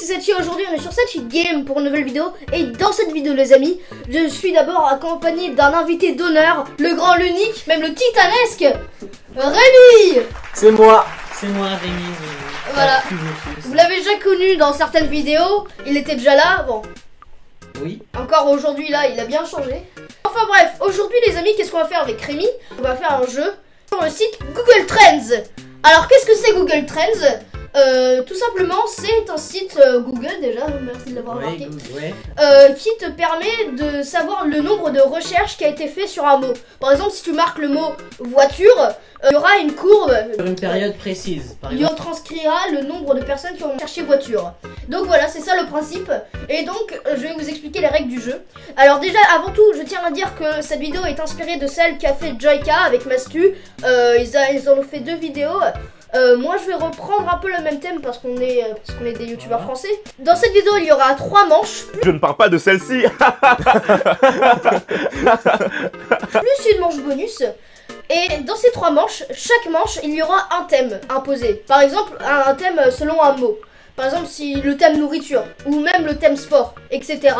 Setchi. Aujourd'hui on est sur Setchi Game pour une nouvelle vidéo. Et dans cette vidéo les amis, je suis d'abord accompagné d'un invité d'honneur, le grand, l'unique, même le titanesque Rémi. C'est moi Rémi. Voilà, vous l'avez déjà connu dans certaines vidéos, il était déjà là, bon. Oui. Encore aujourd'hui là, il a bien changé. Enfin bref, aujourd'hui les amis, qu'est-ce qu'on va faire avec Rémi? On va faire un jeu sur le site Google Trends. Alors qu'est-ce que c'est Google Trends? Tout simplement, c'est un site Google déjà, merci de l'avoir remarqué, qui te permet de savoir le nombre de recherches qui a été fait sur un mot. Par exemple, si tu marques le mot voiture, il y aura une courbe sur une période précise. Il transcrira le nombre de personnes qui ont cherché voiture. Donc voilà, c'est ça le principe. Et donc, je vais vous expliquer les règles du jeu. Alors déjà, avant tout, je tiens à dire que cette vidéo est inspirée de celle qu'a fait Joyka avec Mastu. Ils en ont fait 2 vidéos. Moi je vais reprendre un peu le même thème parce qu'on est des youtubeurs français. Dans cette vidéo il y aura 3 manches. Je ne parle pas de celle-ci. Plus une manche bonus. Et dans ces 3 manches, chaque manche il y aura un thème imposé. Par exemple un thème selon un mot. Par exemple si le thème nourriture ou même le thème sport, etc.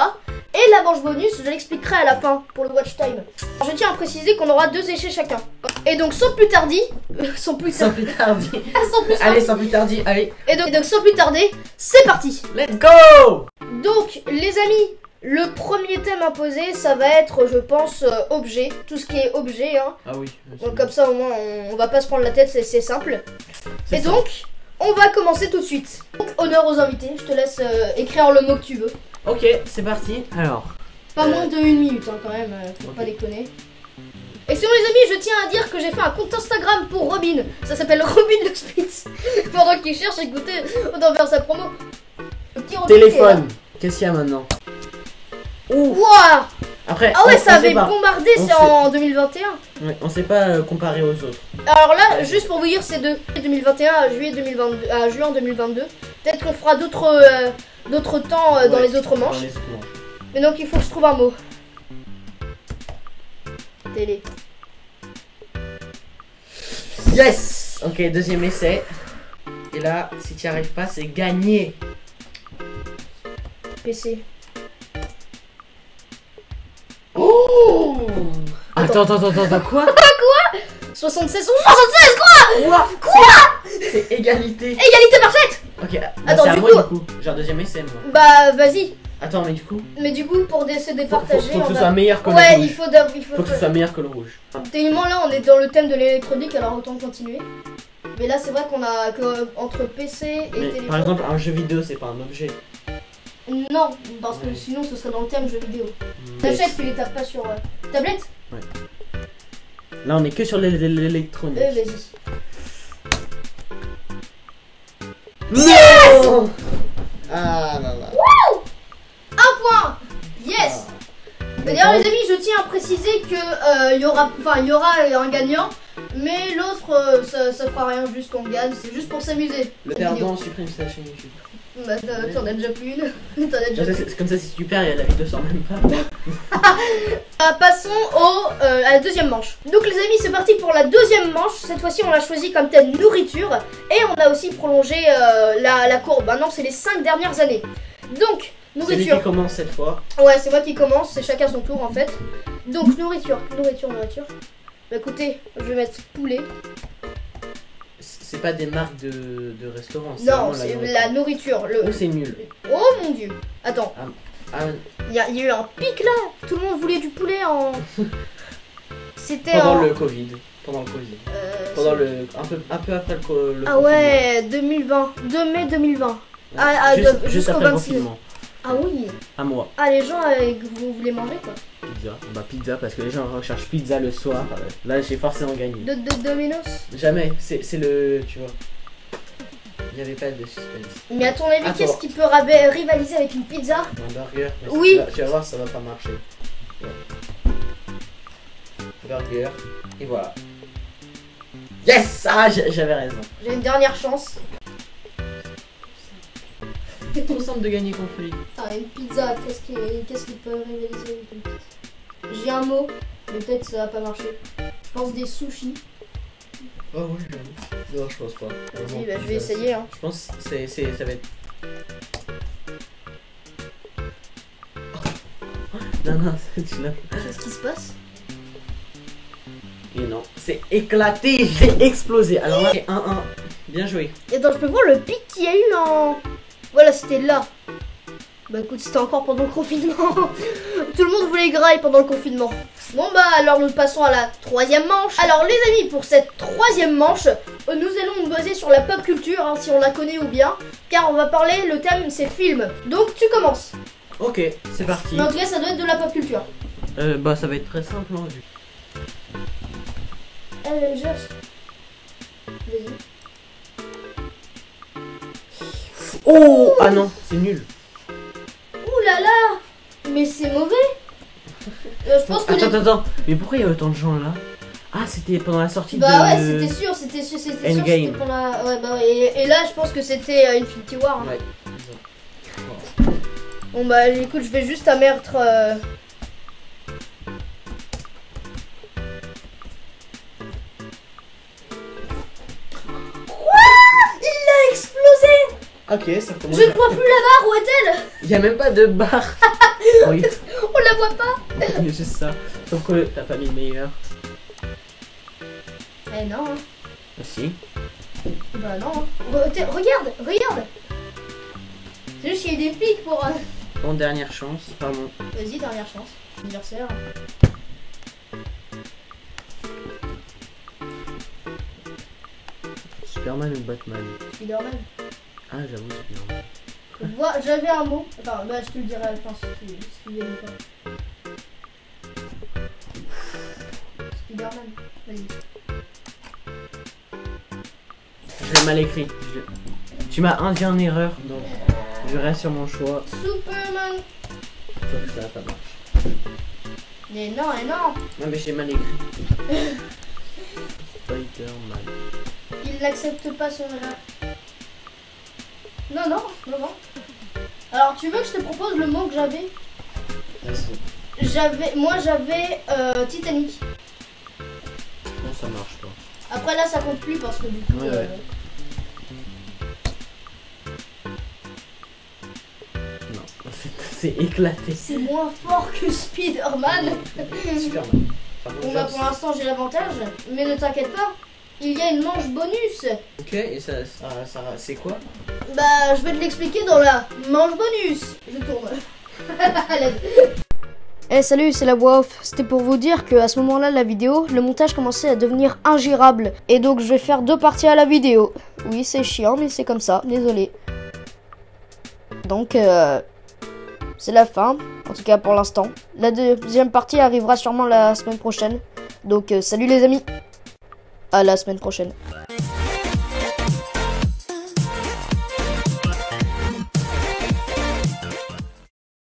Et la manche bonus, je l'expliquerai à la fin pour le watch time. Je tiens à préciser qu'on aura 2 échecs chacun. Et donc sans plus tarder, sans plus tarder. Et donc sans plus tarder, c'est parti. Let's go. Donc les amis, le premier thème imposé, ça va être, je pense, objet. Tout ce qui est objet, hein. Ah oui. Donc comme ça au moins on va pas se prendre la tête, c'est simple. Et donc, on va commencer tout de suite. Donc, honneur aux invités, je te laisse écrire le mot que tu veux. Ok, c'est parti. Alors. Pas moins de 1 minute hein, quand même, faut pas déconner. Et sinon les amis, je tiens à dire que j'ai fait un compte Instagram pour Robin. Ça s'appelle Robin le Spitz. Pendant qu'il cherche, écoutez, on doit faire sa promo. Le petit Robin téléphone. Qu'est-ce qu'il y a maintenant? Ouah. Après. Ah ouais, ça avait bombardé, c'est en 2021. Ouais, on sait pas comparer aux autres. Alors là, juste pour vous dire, c'est de 2021 à juillet 2022, à juin 2022. Peut-être qu'on fera d'autres temps dans les autres manches. Mais donc il faut que je trouve un mot. Télé. Yes. Ok, deuxième essai. Et là, si tu n'y arrives pas, c'est gagné. PC. Oh. Attends, quoi? Quoi? 76 quoi? C'est égalité. Égalité parfaite. Ok, attends, c'est à du moi coup. du coup. J'ai un deuxième essai moi. Bah vas-y. Attends, mais du coup. Pour se départager. Faut que ce soit meilleur que le ouais, rouge. il faut que ce soit meilleur que le rouge. Techniquement là on est dans le thème de l'électronique, alors autant continuer. Mais là c'est vrai qu'on a entre PC et téléphone. Par exemple, un jeu vidéo c'est pas un objet. Non, parce que sinon ce serait dans le thème jeu vidéo. T'achètes, tu les tapes pas sur tablette. Ouais. Là on est que sur l'électronique. Vas-y. Yes. Ah là là. Wouh. 1 point. Yes. D'ailleurs les amis, je tiens à préciser que il y aura un gagnant, mais l'autre ça fera rien, juste qu'on gagne, c'est juste pour s'amuser. Le perdant supprime sa chaîne YouTube. Bah t'en as déjà plus une. C'est comme ça, si tu perds, il y a la vidéo sort même pas. Passons à la deuxième manche. Donc les amis, c'est parti pour la deuxième manche. Cette fois-ci on l'a choisi comme thème nourriture. Et on a aussi prolongé la courbe. Maintenant c'est les 5 dernières années. Donc nourriture. C'est lui qui commence cette fois. Ouais, c'est moi qui commence, c'est chacun son tour en fait. Donc nourriture. Bah écoutez, je vais mettre poulet. C'est pas des marques de restaurants. Non, c'est la nourriture. Oh, c'est nul. Oh mon dieu. Attends. Il y a eu un pic là. Tout le monde voulait du poulet en. C'était pendant le Covid. Pendant le un peu après le ah ouais, 2020. 2 mai 2020. Juste jusqu'au après 26. le confinement. Ah oui. À moi. Ah les gens, vous voulez manger quoi? Pizza. Bah pizza parce que les gens recherchent pizza le soir. Là j'ai forcément gagné. De Domino's? Jamais. C'est le, tu vois. Il n'y avait pas de suspense. Mais à ton avis, qu'est-ce qui peut rivaliser avec une pizza? Un burger. Oui. Tu vas voir, ça va pas marcher. Ouais. Burger. Et voilà. Yes. Ah, j'avais raison. J'ai une dernière chance. C'est trop simple de gagner contre lui. Ah, une pizza, qu'est-ce qui peut rivaliser avec une pizza? J'ai un mot, mais peut-être ça va pas marcher. Je pense des sushis. Oh oui, j'avoue. Non, je pense pas. Vas-y, bah, je vais essayer. Hein. Je pense que ça va être Non, tu l'as. Qu'est-ce qui se passe? Et non, c'est éclaté, j'ai explosé. Alors là, c'est 1-1. Bien joué. Et attends, je peux voir le pic qu'il y a eu en... Voilà, c'était là. Bah écoute, c'était encore pendant le confinement. Tout le monde voulait graille pendant le confinement. Bon bah alors nous passons à la troisième manche. Alors les amis, pour cette troisième manche, nous allons nous baser sur la pop culture, hein, si on la connaît ou bien. Car on va parler, le thème c'est film. Donc tu commences. Ok, c'est parti. Mais en tout cas, ça doit être de la pop culture. Bah ça va être très simple. Hein. Avengers. Vas-y. Oh, ah non, c'est nul. Ouh là là. Mais c'est mauvais. Je pense que Attends, mais pourquoi il y a autant de gens là? Ah, c'était pendant la sortie bah de... ouais, c'était sûr, Endgame. c'était pour la... Ouais, bah ouais. Et là, je pense que c'était Infinity War. Hein. Ouais. Bon bah écoute, je vais juste à mettre... Quoi? Il l'a explosé. Ok, ça commence. Je ne vois plus la barre, où est-elle? Il y a même pas de barre. Oui, On la voit pas. c'est juste ça. Sauf que t'as pas mis le meilleur. Eh non. Hein. Aussi. Bah non. Regarde. C'est juste qu'il y a des pics pour... Bon, dernière chance, pardon. Vas-y, dernière chance. Anniversaire. Superman ou Batman? Spider-Man. Ah, j'avoue, Superman. J'avais un mot. Enfin, bah je te le dirai à la fin si tu veux pas. Spider-Man. Vas-y. J'ai mal écrit. Tu m'as induit en erreur, donc je reste sur mon choix. Superman. Sauf que ça va pas marcher. Et non. Non, mais j'ai mal écrit. Spider-Man. Il n'accepte pas son erreur. Non. Alors, tu veux que je te propose le mot que j'avais? Vas-y. Moi, j'avais Titanic. Non, ça marche pas. Après, là, ça compte plus parce que du coup... Ouais. Non, c'est éclaté. C'est moins fort que Spider-Man. Superman. Bon, bah, pour l'instant, j'ai l'avantage. Mais ne t'inquiète pas, il y a une manche bonus. Ok, et ça c'est quoi? Bah, je vais te l'expliquer dans la manche bonus. Je tourne. Eh salut, c'est la voix off. C'était pour vous dire que à ce moment-là de la vidéo, le montage commençait à devenir ingérable. Et donc je vais faire 2 parties à la vidéo. Oui, c'est chiant, mais c'est comme ça, désolé. Donc, c'est la fin, en tout cas pour l'instant. La deuxième partie arrivera sûrement la semaine prochaine. Donc, salut les amis. À la semaine prochaine.